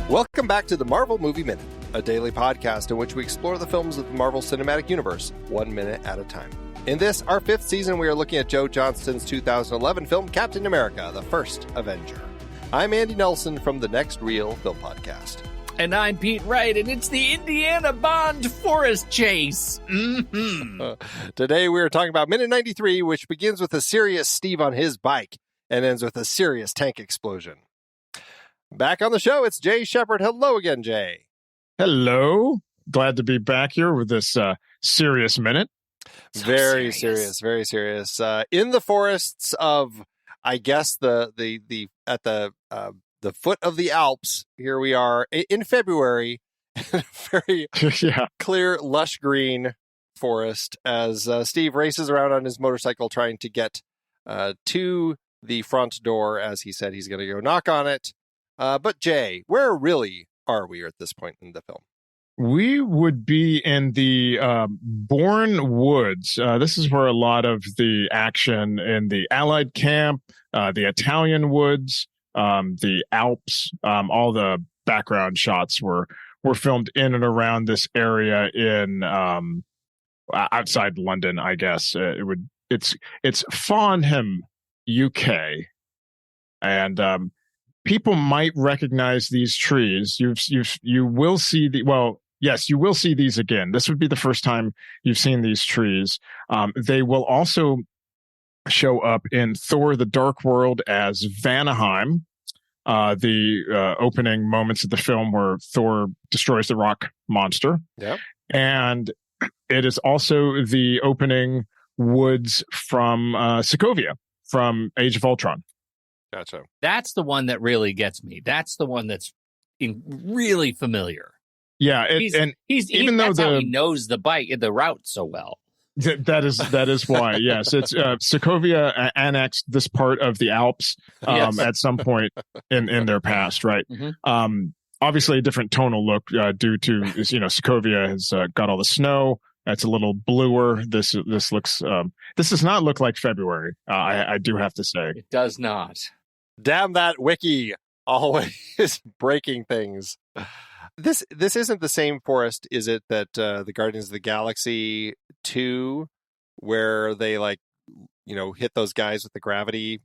Welcome back to the Marvel Movie Minute, a daily podcast in which we explore the films of the Marvel Cinematic Universe 1 minute at a time. In this, our 5th season, we are looking at Joe Johnston's 2011 film Captain America, The First Avenger. I'm Andy Nelson from the Next Reel Film Podcast. And I'm Pete Wright, and it's the Indiana Bond forest chase. Today we are talking about minute 93, which begins with a serious Steve on his bike and ends with a serious tank explosion. Back on the show, it's Jay Shepard. Hello again, Jay. Hello. Glad to be back here with this serious minute. Very serious. In the forests of, I guess, at the foot of the Alps. Here we are in February, very clear, lush green forest as Steve races around on his motorcycle trying to get to the front door. As he said, he's going to go knock on it. But Jay, where really are we at this point in the film? We would be in the Bourne Woods. This is where a lot of the action in the Allied camp, the Italian woods, the Alps, all the background shots were filmed in and around this area in outside London, I guess. It's Farnham, UK, and people might recognize these trees. You will see you will see these again. This would be the first time you've seen these trees. They will also show up in Thor: The Dark World as Vanaheim. The opening moments of the film where Thor destroys the rock monster. Yep. And it is also the opening woods from Sokovia from Age of Ultron. Gotcha. That's the one that really gets me. That's the one that's really familiar. Yeah, how he knows the route so well. That is why. Yes, it's Sokovia annexed this part of the Alps at some point in their past, right? Mm-hmm. Obviously, a different tonal look due to Sokovia has got all the snow. It's a little bluer. This looks. This does not look like February. I do have to say it does not. Damn that wiki! Always breaking things. This isn't the same forest, is it? That the Guardians of the Galaxy 2, where they hit those guys with the gravity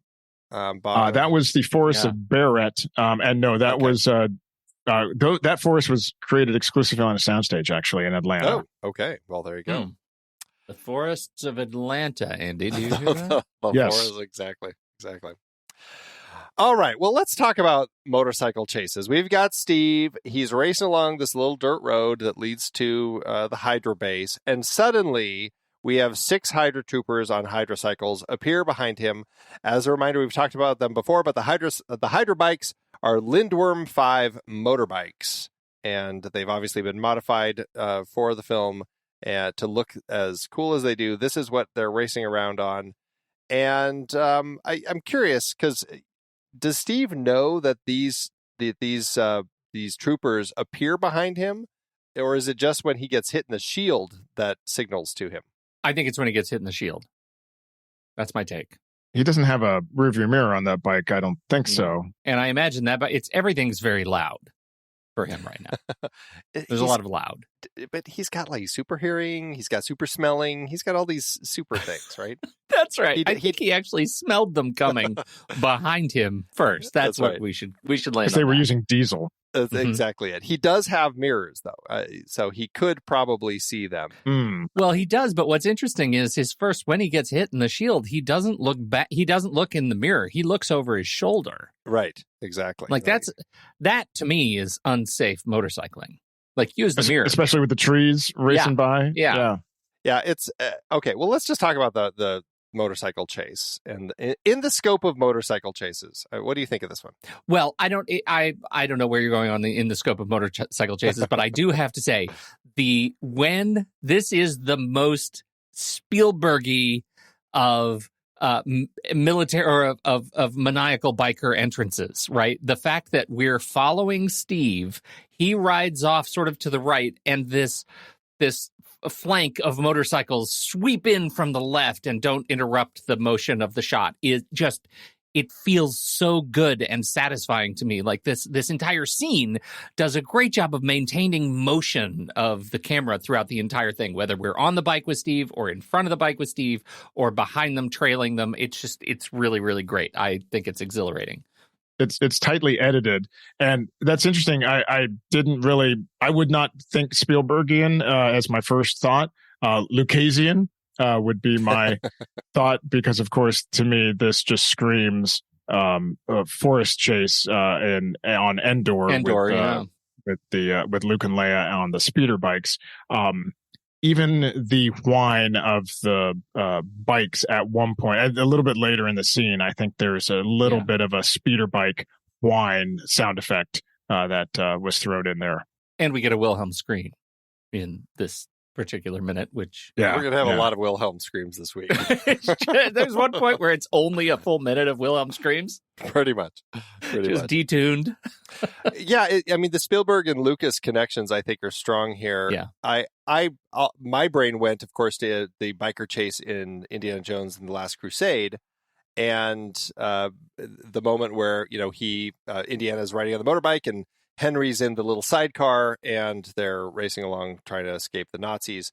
bomb. That was the forest of Barrett, and no, that was that forest was created exclusively on a soundstage, actually, in Atlanta. Oh, okay. Well, there you go. The forests of Atlanta, Andy. Do you hear that? Yes. Forest, exactly. All right, well, let's talk about motorcycle chases. We've got Steve. He's racing along this little dirt road that leads to the Hydra base, and suddenly we have 6 Hydra troopers on Hydra cycles appear behind him. As a reminder, we've talked about them before, but the Hydra bikes are Lindworm 5 motorbikes, and they've obviously been modified for the film to look as cool as they do. This is what they're racing around on, and I'm curious because does Steve know that these troopers appear behind him, or is it just when he gets hit in the shield that signals to him? I think it's when he gets hit in the shield. That's my take. He doesn't have a rearview mirror on that bike. I don't think so. And I imagine that, but everything's very loud for him right now. There's a lot of loud. But he's got super hearing. He's got super smelling. He's got all these super things, right? That's right. I think he actually smelled them coming behind him first. That's what right. we should land on. Because they were using diesel. That's exactly it. He does have mirrors, though, so he could probably see them. Well, he does, but what's interesting is when he gets hit in the shield, he doesn't look back. He doesn't look in the mirror. He looks over his shoulder. Right, exactly. That to me is unsafe motorcycling. Use the mirror. Especially with the trees racing by. Yeah, it's okay. Well, let's just talk about the motorcycle chase and in the scope of motorcycle chases. What do you think of this one? Well, I don't know where you're going in the scope of motorcycle chases, but I do have to say when this is the most Spielbergy of military or of maniacal biker entrances, right? The fact that we're following Steve, he rides off sort of to the right, and this flank of motorcycles sweep in from the left and don't interrupt the motion of the shot. It just it feels so good and satisfying to me. Like this entire scene does a great job of maintaining motion of the camera throughout the entire thing, whether we're on the bike with Steve or in front of the bike with Steve or behind them trailing them. It's really, really great. I think it's exhilarating. It's tightly edited, and that's interesting. I would not think Spielbergian as my first thought. Lucasian would be my thought, because of course to me this just screams a forest chase on Endor with Luke and Leia on the speeder bikes. Even the whine of the bikes at one point, a little bit later in the scene, I think there's a little bit of a speeder bike whine sound effect that was thrown in there. And we get a Wilhelm scream in this particular minute, which we're going to have a lot of Wilhelm screams this week. There's one point where it's only a full minute of Wilhelm screams. Pretty much. Just detuned. I mean, the Spielberg and Lucas connections, I think, are strong here. Yeah. My brain went, of course, to the biker chase in Indiana Jones and the Last Crusade, and the moment where Indiana's riding on the motorbike and Henry's in the little sidecar and they're racing along trying to escape the Nazis,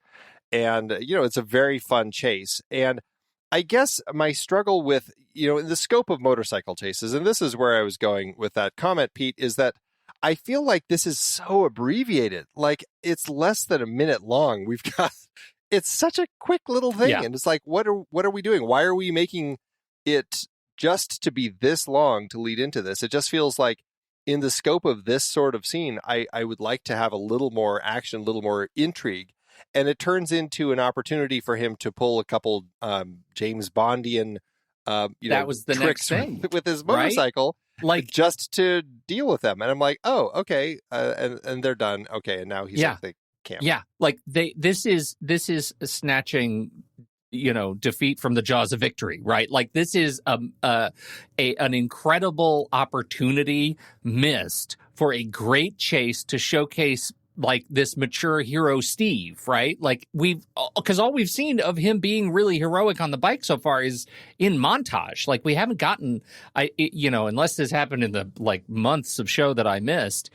and it's a very fun chase. And I guess my struggle with in the scope of motorcycle chases, and this is where I was going with that comment, Pete, is that I feel like this is so abbreviated. Like, it's less than a minute long. It's such a quick little thing. Yeah. And it's like, what are we doing? Why are we making it just to be this long to lead into this? It just feels like in the scope of this sort of scene, I would like to have a little more action, a little more intrigue. And it turns into an opportunity for him to pull a couple James Bondian that was the tricks next thing with his motorcycle. Right? Like, just to deal with them. And I'm like, oh, okay. And they're done. Okay. And now he's at the camp. Yeah. Like this is snatching, defeat from the jaws of victory, right? Like, this is an incredible opportunity missed for a great chase to showcase like this mature hero Steve, right? Like, because all we've seen of him being really heroic on the bike so far is in montage. Like, we haven't gotten, unless this happened in the like months of show that I missed,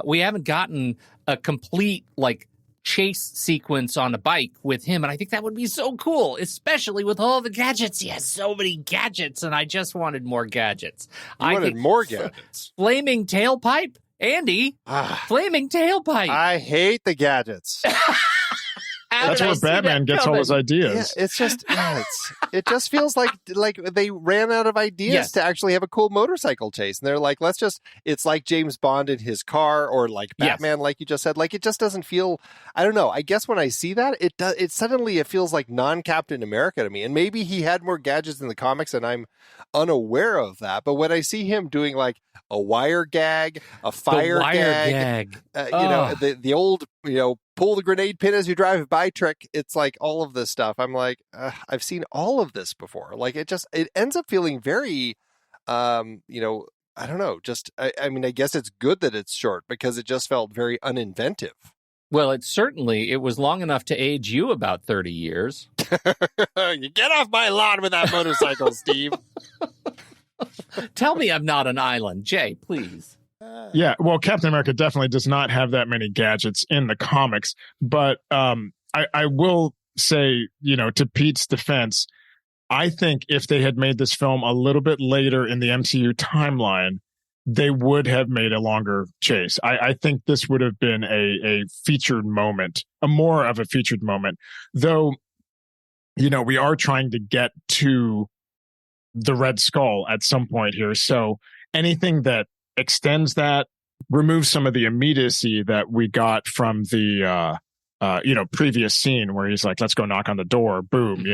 we haven't gotten a complete like chase sequence on a bike with him. And I think that would be so cool, especially with all the gadgets. He has so many gadgets, and I just wanted more gadgets. I wanted more gadgets. Flaming tailpipe? Andy, flaming tailpipe. I hate the gadgets. That's where Batman gets all his ideas. Yeah, it's just, it just feels like they ran out of ideas to actually have a cool motorcycle chase. And they're like, it's like James Bond in his car, or like Batman, like you just said. Like, it just doesn't feel, I don't know. I guess when I see that, it suddenly feels like non-Captain America to me. And maybe he had more gadgets in the comics and I'm unaware of that. But when I see him doing like a wire gag, a fire gag. The old, pull the grenade pin as you drive by trick. It's like all of this stuff. I'm like, I've seen all of this before. Like, it ends up feeling very, I don't know. Just, I mean, I guess it's good that it's short because it just felt very uninventive. Well, it was long enough to age you about 30 years. You get off my lawn with that motorcycle, Steve. Tell me I'm not an island. Jay, please. Yeah, well, Captain America definitely does not have that many gadgets in the comics, but I will say, to Pete's defense, I think if they had made this film a little bit later in the MCU timeline, they would have made a longer chase. I think this would have been a featured moment, more of a featured moment, though, we are trying to get to the Red Skull at some point here. So anything that extends that, removes some of the immediacy that we got from the previous scene where he's like, let's go knock on the door, boom,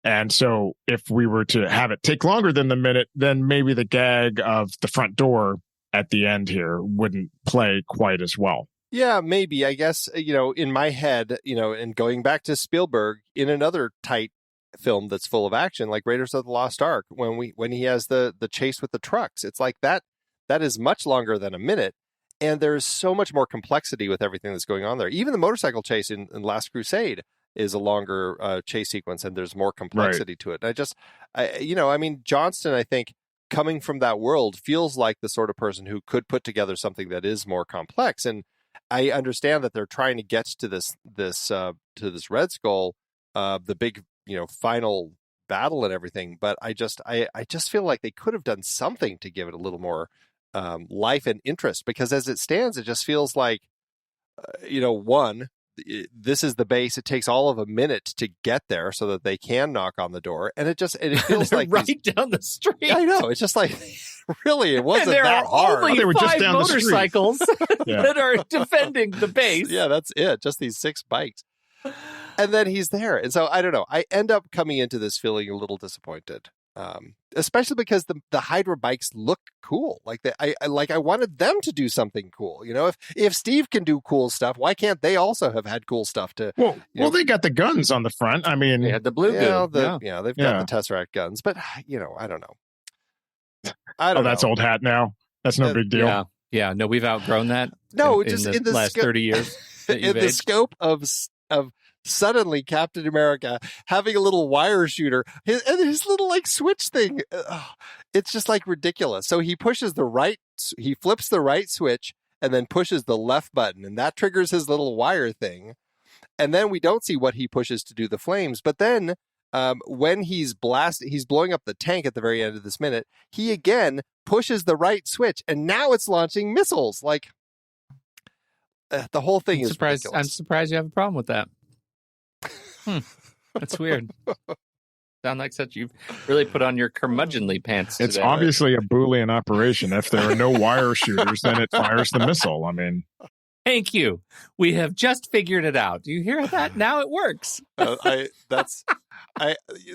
and so if we were to have it take longer than the minute, then maybe the gag of the front door at the end here wouldn't play quite as well. Yeah, maybe. I guess, in my head, and going back to Spielberg in another tight film that's full of action, like Raiders of the Lost Ark, when he has the chase with the trucks, it's like that is much longer than a minute, and there's so much more complexity with everything that's going on there. Even the motorcycle chase in Last Crusade, is a longer chase sequence and there's more complexity to it. I mean, Johnston, I think, coming from that world, feels like the sort of person who could put together something that is more complex. And I understand that they're trying to get to this Red Skull, the big, final battle and everything. But I just feel like they could have done something to give it a little more life and interest, because as it stands, it just feels like, this is the base. It takes all of a minute to get there so that they can knock on the door, and it feels like right down the street. I know. It's just like, really, it wasn't and there that are hard. Only they were just 5 down the street. motorcycles that are defending the base. Yeah, that's it. Just these 6 bikes, and then he's there. And so I don't know. I end up coming into this feeling a little disappointed, especially because the Hydra bikes look cool. Like I wanted them to do something cool. If Steve can do cool stuff, why can't they also have had cool stuff to? Well, they got the guns on the front. I mean, They had the blue goo. They've got the Tesseract guns, but I don't know. I don't know. That's old hat now. That's no big deal. Yeah. No, we've outgrown that. No, in just the in the last 30 years. In the scope of suddenly Captain America having a little wire shooter and his little switch thing. It's just ridiculous. So he flips the right switch and then pushes the left button, and that triggers his little wire thing. And then we don't see what he pushes to do the flames. But then when he's blowing up the tank at the very end of this minute, he again pushes the right switch, and now it's launching missiles. The whole thing is ridiculous. I'm surprised you have a problem with that. That's weird. Sound like you've really put on your curmudgeonly pants today. It's obviously a Boolean operation. If there are no wire shooters, then it fires the missile. I mean, thank you. We have just figured it out. Do you hear that? Now it works.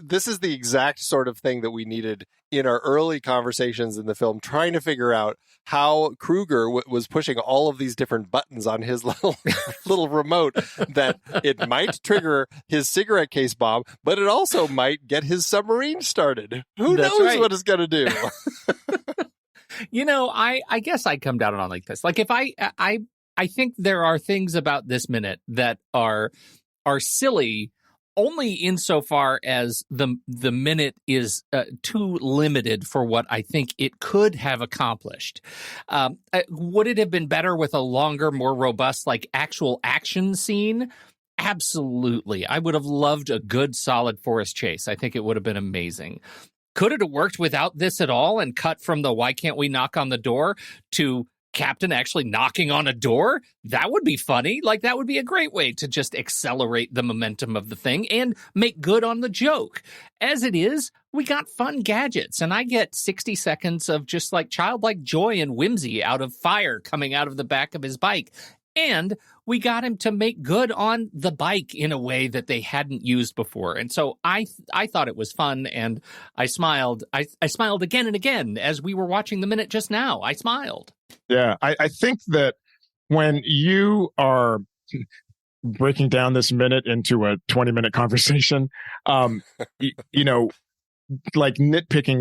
This is the exact sort of thing that we needed in our early conversations in the film, trying to figure out how Kruger was pushing all of these different buttons on his little remote, that it might trigger his cigarette case bomb, but it also might get his submarine started. Who knows what it's going to do? I guess I come down on like this. If I think there are things about this minute that are silly only insofar as the minute is too limited for what I think it could have accomplished. Would it have been better with a longer, more robust, actual action scene? Absolutely. I would have loved a good, solid forest chase. I think it would have been amazing. Could it have worked without this at all and cut from the why can't we knock on the door to Captain actually knocking on a door? That would be funny. That would be a great way to just accelerate the momentum of the thing and make good on the joke. As it is, we got fun gadgets, and I get 60 seconds of just childlike joy and whimsy out of fire coming out of the back of his bike. And we got him to make good on the bike in a way that they hadn't used before. And so I thought it was fun, and I smiled. I smiled again and again as we were watching the minute just now. I smiled. Yeah, I think that when you are breaking down this minute into a 20-minute conversation, nitpicking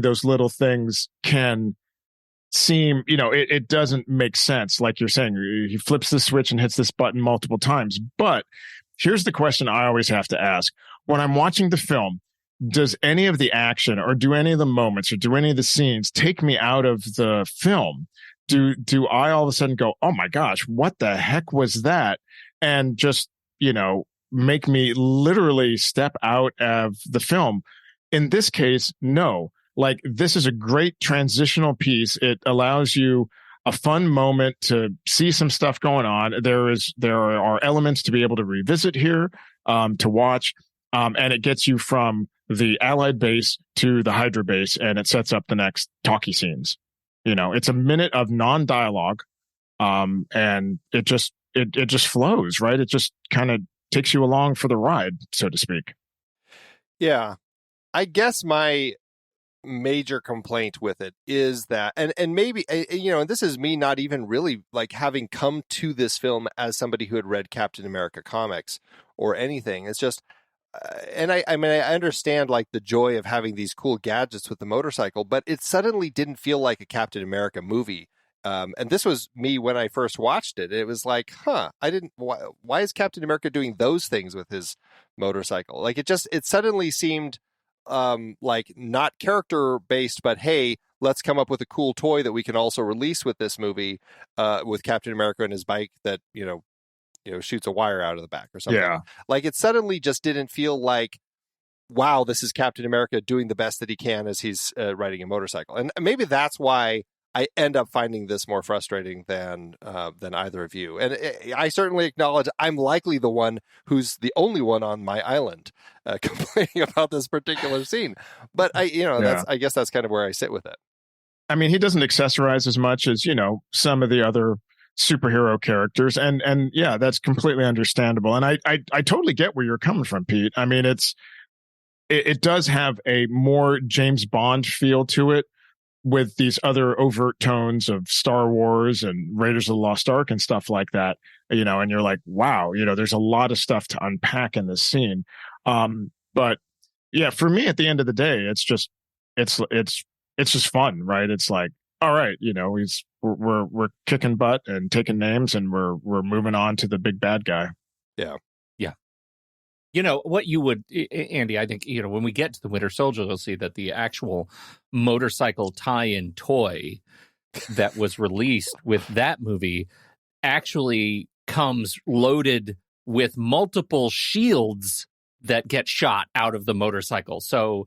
those little things can seem, it doesn't make sense. Like you're saying, he flips the switch and hits this button multiple times. But here's the question I always have to ask. When I'm watching the film, does any of the action or do any of the moments or do any of the scenes take me out of the film? Do I all of a sudden go, oh my gosh, what the heck was that? And just, make me literally step out of the film? In this case, no. This is a great transitional piece. It allows you a fun moment to see some stuff going on. There are elements to be able to revisit here, to watch, and it gets you from the Allied base to the Hydra base, and it sets up the next talkie scenes. It's a minute of non-dialogue, and it just flows, right? It just kind of takes you along for the ride, so to speak. Yeah, I guess my major complaint with it is that, and maybe and this is me not even really having come to this film as somebody who had read Captain America comics or anything. It's just and I mean I understand the joy of having these cool gadgets with the motorcycle, but it suddenly didn't feel like a Captain America movie And this was me when I first watched it. It was like, why is Captain America doing those things with his motorcycle? Like it suddenly seemed like not character based, but hey, let's come up with a cool toy that we can also release with this movie, with Captain America and his bike that, shoots a wire out of the back or something. Yeah. Like it suddenly just didn't feel like, wow, this is Captain America doing the best that he can as he's riding a motorcycle. And maybe that's why I end up finding this more frustrating than either of you. And I certainly acknowledge I'm likely the one who's the only one on my island complaining about this particular scene. But I guess that's kind of where I sit with it. I mean, he doesn't accessorize as much as, some of the other superhero characters. And yeah, that's completely understandable. And I totally get where you're coming from, Pete. I mean, it does have a more James Bond feel to it, with these other overt tones of Star Wars and Raiders of the Lost Ark and stuff like that, and you're like, wow, there's a lot of stuff to unpack in this scene. But yeah, for me, at the end of the day, it's just fun, right? It's like, all right, we're kicking butt and taking names, and we're moving on to the big bad guy. Yeah. What you would, Andy, I think, when we get to the Winter Soldier, you'll see that the actual motorcycle tie-in toy that was released with that movie actually comes loaded with multiple shields that get shot out of the motorcycle. So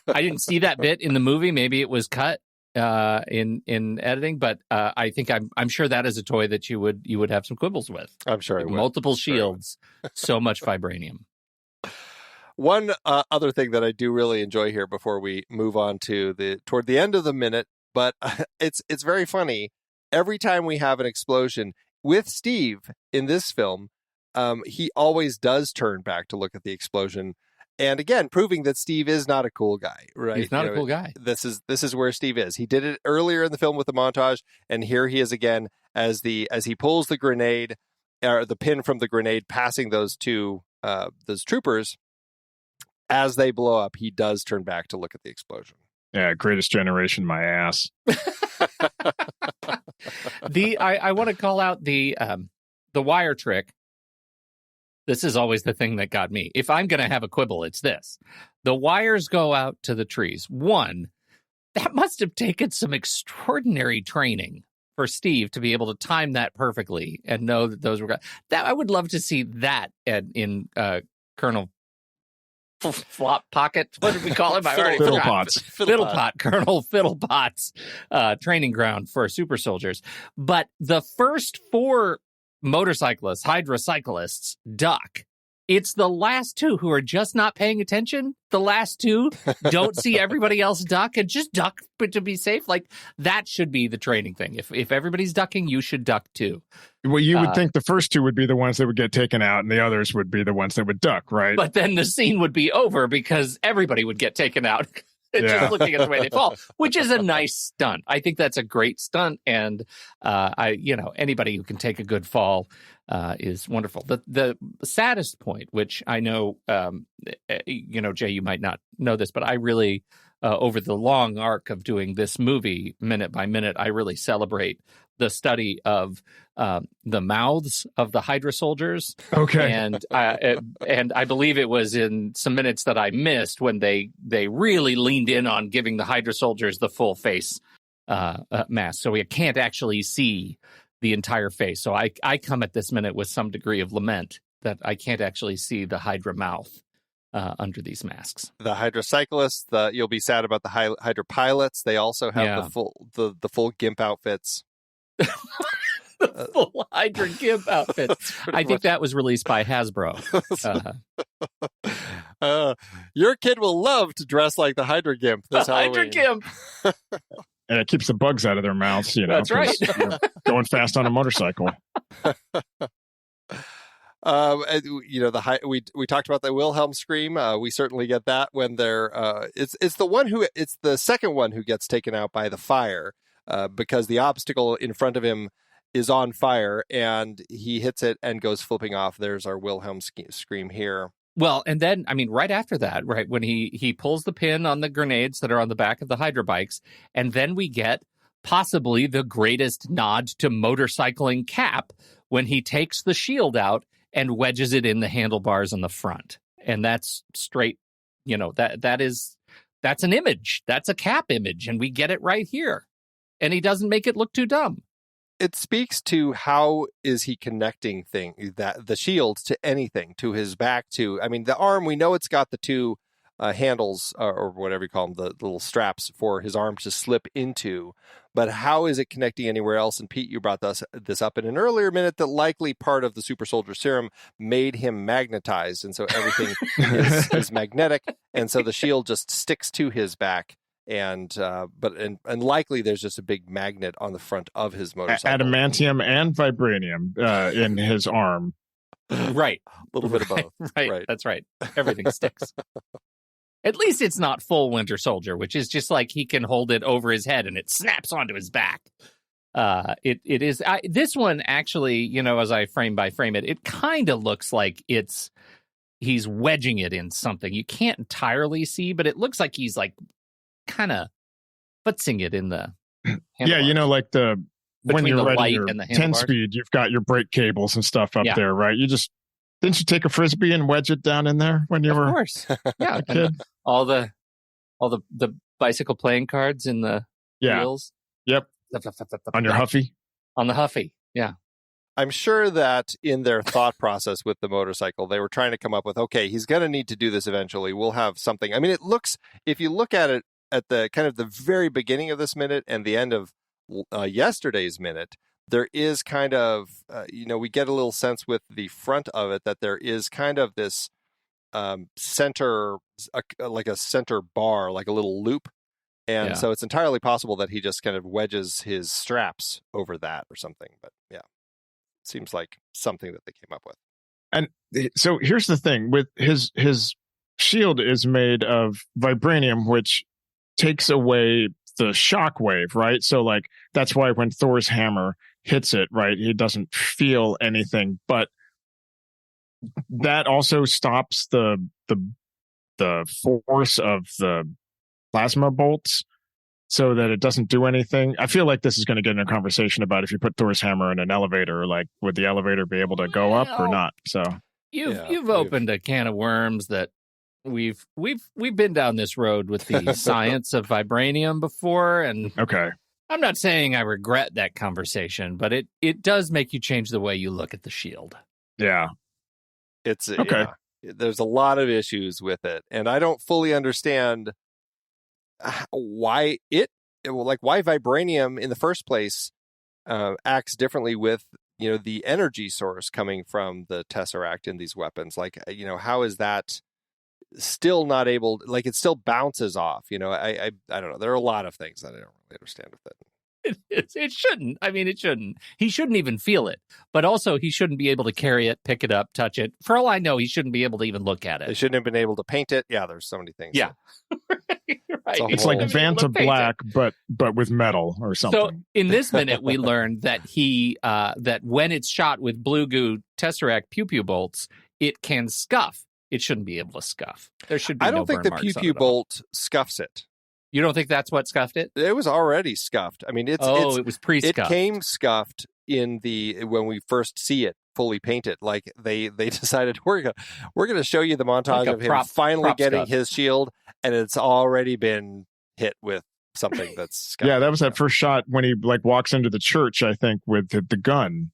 I didn't see that bit in the movie. Maybe it was cut in editing, but I think I'm sure that is a toy that you would have some quibbles with. I'm sure it would. Multiple shields, so much vibranium. One other thing that I do really enjoy here before we move on to toward the end of the minute, but it's very funny. Every time we have an explosion with Steve in this film, he always does turn back to look at the explosion. And again, proving that Steve is not a cool guy, right? He's not a cool guy. This is where Steve is. He did it earlier in the film with the montage, and here he is again as he pulls the grenade, or the pin from the grenade, passing those troopers. As they blow up, he does turn back to look at the explosion. Yeah, Greatest Generation, my ass. I want to call out the wire trick. This is always the thing that got me. If I'm going to have a quibble, it's this. The wires go out to the trees. One, that must have taken some extraordinary training for Steve to be able to time that perfectly and know that those were that. I would love to see that in Colonel Flop Pocket. What did we call him? Fiddlepot. Colonel Fiddlepot's training ground for super soldiers. But the first 4 motorcyclists, hydra cyclists, duck. It's the last 2 who are just not paying attention. The last 2 don't see everybody else duck and just duck to be safe. Like, that should be the training thing. If everybody's ducking, you should duck too. Well, you would think the first 2 would be the ones that would get taken out, and the others would be the ones that would duck, right? But then the scene would be over because everybody would get taken out. Just looking at the way they fall, which is a nice stunt. I think that's a great stunt, and anybody who can take a good fall is wonderful. The saddest point, which I know, Jay, you might not know this, but I really, over the long arc of doing this movie, minute by minute, I really celebrate the study of the mouths of the Hydra soldiers. Okay. And I believe it was in some minutes that I missed when they really leaned in on giving the Hydra soldiers the full face mask. So we can't actually see the entire face. So I come at this minute with some degree of lament that I can't actually see the Hydra mouth under these masks. The Hydra cyclists, you'll be sad about the Hydra pilots. They also have the full GIMP outfits. The full Hydra GIMP outfit. I think that was released by Hasbro. Your kid will love to dress like the Hydra GIMP this Halloween. Hydra GIMP. And it keeps the bugs out of their mouths, That's right. Going fast on a motorcycle. We talked about the Wilhelm scream. We certainly get that when they're it's the second one who gets taken out by the fire because the obstacle in front of him is on fire and he hits it and goes flipping off. There's our Wilhelm scream here. Well, and then, right after that, right, when he pulls the pin on the grenades that are on the back of the Hydra bikes, and then we get possibly the greatest nod to motorcycling Cap when he takes the shield out and wedges it in the handlebars on the front. And that's straight, that's an image. That's a Cap image, and we get it right here. And he doesn't make it look too dumb. It speaks to how is he connecting the shield to anything, to his back, the arm. We know it's got the two handles or whatever you call them, the little straps for his arm to slip into. But how is it connecting anywhere else? And Pete, you brought this up in an earlier minute, that likely part of the super soldier serum made him magnetized. And so everything is magnetic. And so the shield just sticks to his back. And likely there's just a big magnet on the front of his motorcycle. Adamantium and vibranium in his arm. Right. A little bit of both. Right. That's right. Everything sticks. At least it's not full Winter Soldier, which is just like he can hold it over his head and it snaps onto his back. It is. This one actually, as I frame by frame it, it kind of looks like he's wedging it in something. You can't entirely see, but it looks like he's like kind of futzing it in the handlebars. Yeah, like when you're riding your and the 10-speed, you've got your brake cables and stuff up there, right? Didn't you take a Frisbee and wedge it down in there when you were of course. Yeah, a kid? All the bicycle playing cards in the wheels. Yep. On your Huffy? On the Huffy, yeah. I'm sure that in their thought process with the motorcycle, they were trying to come up with, okay, he's going to need to do this eventually. We'll have something. I mean, it looks, if you look at it at the kind of the very beginning of this minute and the end of yesterday's minute, there is kind of, we get a little sense with the front of it that there is kind of this center, like a center bar, like a little loop. And so it's entirely possible that he just kind of wedges his straps over that or something. But yeah, seems like something that they came up with. And so here's the thing with his shield is made of vibranium, which takes away the shock wave, right? So like that's why when Thor's hammer hits it, right, he doesn't feel anything, but that also stops the force of the plasma bolts so that it doesn't do anything. I feel like this is going to get in a conversation about if you put Thor's hammer in an elevator, like would the elevator be able to go up or not? So you've opened a can of worms that we've been down this road with the science of vibranium before, and okay, I'm not saying I regret that conversation, but it does make you change the way you look at the shield. Yeah, it's okay. Yeah, there's a lot of issues with it, and I don't fully understand why vibranium in the first place acts differently with the energy source coming from the Tesseract in these weapons. Like how is that still not able, like it still bounces off? I don't know. There are a lot of things that I don't really understand with it. It shouldn't. I mean, it shouldn't. He shouldn't even feel it. But also, he shouldn't be able to carry it, pick it up, touch it. For all I know, he shouldn't be able to even look at it. They shouldn't have been able to paint it. Yeah, there's so many things. Yeah. Right. It's like Vanta Black, but with metal or something. So in this minute, we learned that that when it's shot with blue goo Tesseract pew pew bolts, it can scuff. It shouldn't be able to scuff. There should be. I don't think the pew pew bolt scuffs it. You don't think that's what scuffed it? It was already scuffed. I mean, it was pre-scuffed. It came scuffed when we first see it fully painted. Like they decided we're gonna show you the montage of him finally getting his shield, and it's already been hit with something that's scuffed. Yeah, that was that first shot when he like walks into the church, I think, with the gun,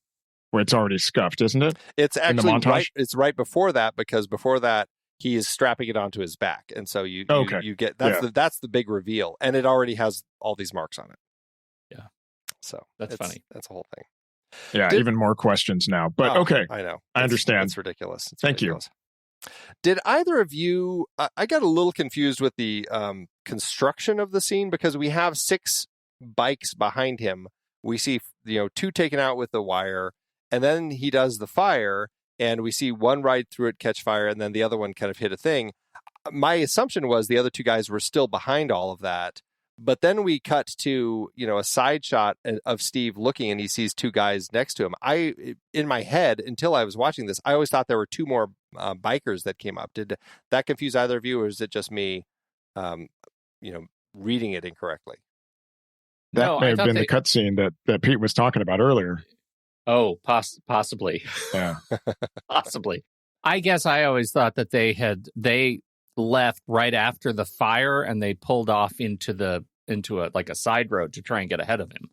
where it's already scuffed, isn't it? It's actually right. It's right before that, because before that, he is strapping it onto his back, and so you get that's the big reveal, and it already has all these marks on it. Yeah, so that's funny. That's a whole thing. Yeah, even more questions now, but okay, I know, I understand. It's ridiculous. Thank you. Did either of you? I got a little confused with the construction of the scene, because we have 6 bikes behind him. We see 2 taken out with the wire, and then he does the fire. And we see one ride through it, catch fire, and then the other one kind of hit a thing. My assumption was the other 2 guys were still behind all of that. But then we cut to, a side shot of Steve looking, and he sees 2 guys next to him. In my head, until I was watching this, I always thought there were 2 more bikers that came up. Did that confuse either of you, or is it just me, reading it incorrectly? That No, may I have thought been the cutscene that Pete was talking about earlier. Oh, possibly. Yeah. Possibly. I guess I always thought that they left right after the fire and they pulled off into a side road to try and get ahead of him.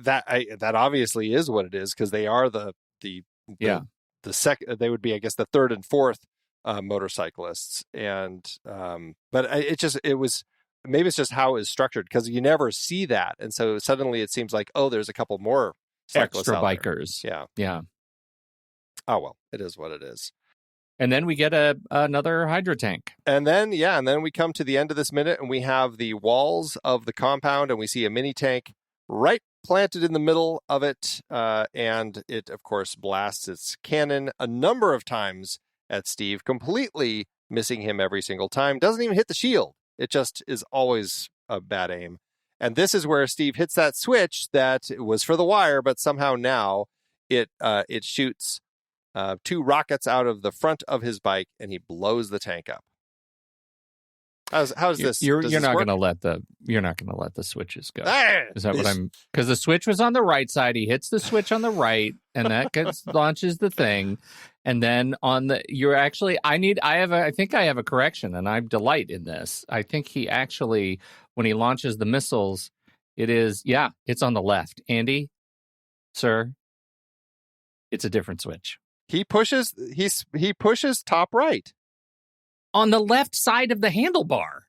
That obviously is what it is, because they are the they would be, I guess, the third and fourth motorcyclists, and but it was, maybe it's just how it was structured, because you never see that, and so suddenly it seems like, oh, there's a couple more cyclists Extra out bikers. there. Yeah. Oh well, it is what it is. And then we get another hydra tank. And then we come to the end of this minute, and we have the walls of the compound, and we see a mini tank right planted in the middle of it, and it, of course, blasts its cannon a number of times at Steve, completely missing him every single time. Doesn't even hit the shield. It just is always a bad aim. And this is where Steve hits that switch that was for the wire, but somehow now it shoots 2 rockets out of the front of his bike, and he blows the tank up. How's this? You're not going to let the switches go. Ah, Is that what I'm? Because the switch was on the right side. He hits the switch on the right, and that launches the thing. And then on the, I think I have a correction, and I delight in this. I think he actually, when he launches the missiles, it's on the left. Andy, sir, it's a different switch. He pushes top right. On the left side of the handlebar.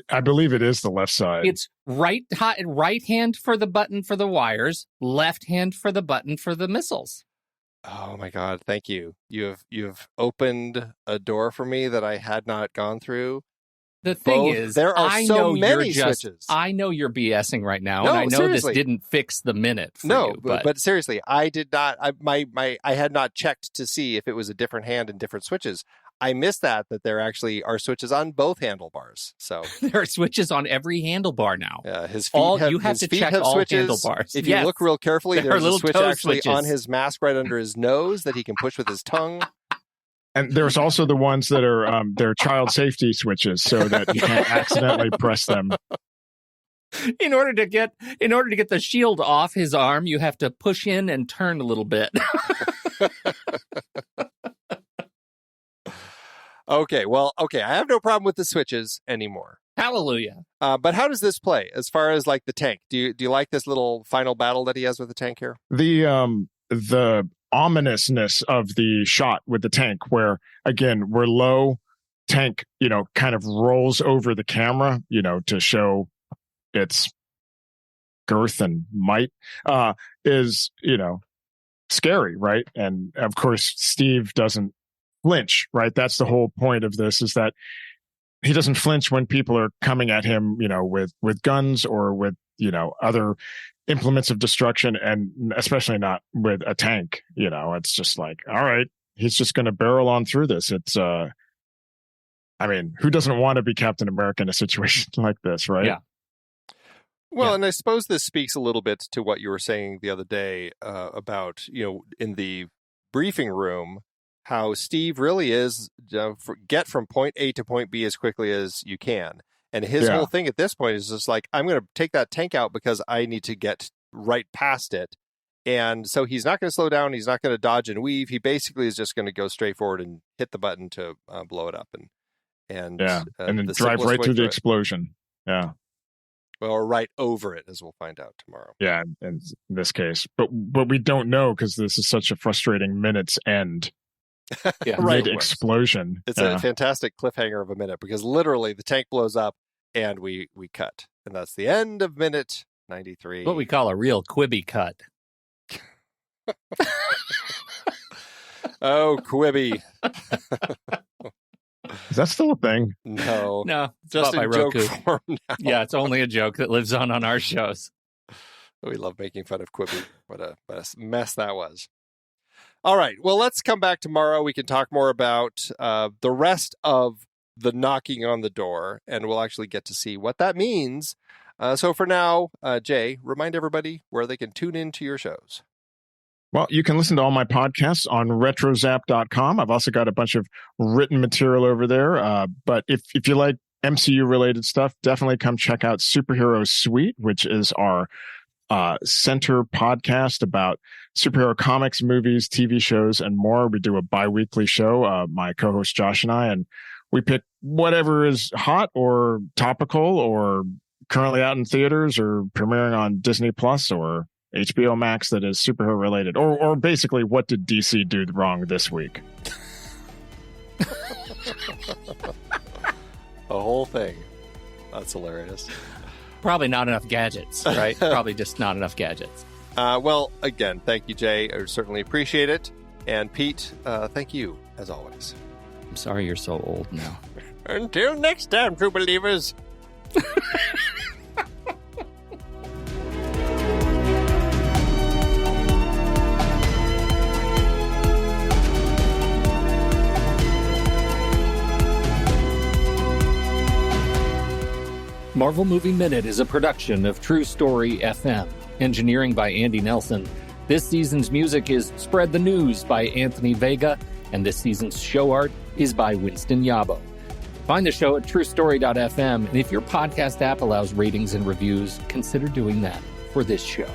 I believe it is the left side. It's right hand for the button for the wires, left hand for the button for the missiles. Oh my God! Thank you. You've opened a door for me that I had not gone through. The thing is, there are so many switches. I know you're BSing right now, No, and I know seriously. this didn't fix the minute for you. But seriously, I did not. I had not checked to see if it was a different hand and different switches. I missed that there actually are switches on both handlebars. So there are switches on every handlebar now. Yeah, his feet you have to check all switches. Handlebars. If you look real carefully, there's a switch actually switches on his mask right under his nose that he can push with his tongue. And there's also the ones that are they're child safety switches, so that you can't accidentally press them. In order to get the shield off his arm, you have to push in and turn a little bit. Okay, I have no problem with the switches anymore. Hallelujah. But how does this play as far as like the tank? Do you like this little final battle that he has with the tank here? The ominousness of the shot with the tank, where again we're low, tank kind of rolls over the camera to show its girth and might, is scary, right? And of course Steve doesn't flinch, right? That's the whole point of this, is that he doesn't flinch when people are coming at him with guns or with other implements of destruction, and especially not with a tank. It's just like, all right, he's just going to barrel on through this. It's who doesn't want to be Captain America in a situation like this, right? Yeah. Well, and I suppose this speaks a little bit to what you were saying the other day about in the briefing room, how Steve really is get from point A to point B as quickly as you can. And his whole thing at this point is just like, I'm going to take that tank out because I need to get right past it. And so he's not going to slow down. He's not going to dodge and weave. He basically is just going to go straight forward and hit the button to blow it up. And then drive right through the explosion. Yeah. Or right over it, as we'll find out tomorrow. Yeah, in this case. But we don't know, because this is such a frustrating minute's end. Mid-explosion. It's a fantastic cliffhanger of a minute, because literally the tank blows up and we cut. And that's the end of minute 93. What we call a real Quibi cut. Oh, Quibi. Is that still a thing? No. It's just by joke Roku. Form now. Yeah, it's only a joke that lives on our shows. We love making fun of Quibi. What a mess that was. All right. Well, let's come back tomorrow. We can talk more about the rest of the knocking on the door, and we'll actually get to see what that means. So for now, Jay, remind everybody where they can tune into your shows. Well, you can listen to all my podcasts on retrozap.com. I've also got a bunch of written material over there. But if you like MCU related stuff, definitely come check out Superhero Suite, which is our center podcast about superhero comics, movies, TV shows, and more. We do a bi-weekly show, my co-host Josh and I, and we pick whatever is hot or topical or currently out in theaters or premiering on Disney Plus or HBO Max that is superhero related, or basically what did DC do wrong this week? A whole thing. That's hilarious. Probably not enough gadgets, right? Probably just not enough gadgets. Well, again, thank you, Jay. I certainly appreciate it. And Pete, thank you, as always. I'm sorry you're so old now. Until next time, true believers. Marvel Movie Minute is a production of True Story FM. Engineering by Andy Nelson. This season's music is Spread the News by Anthony Vega, and this season's show art is by Winston Yabo. Find the show at truestory.fm, and if your podcast app allows ratings and reviews, consider doing that for this show.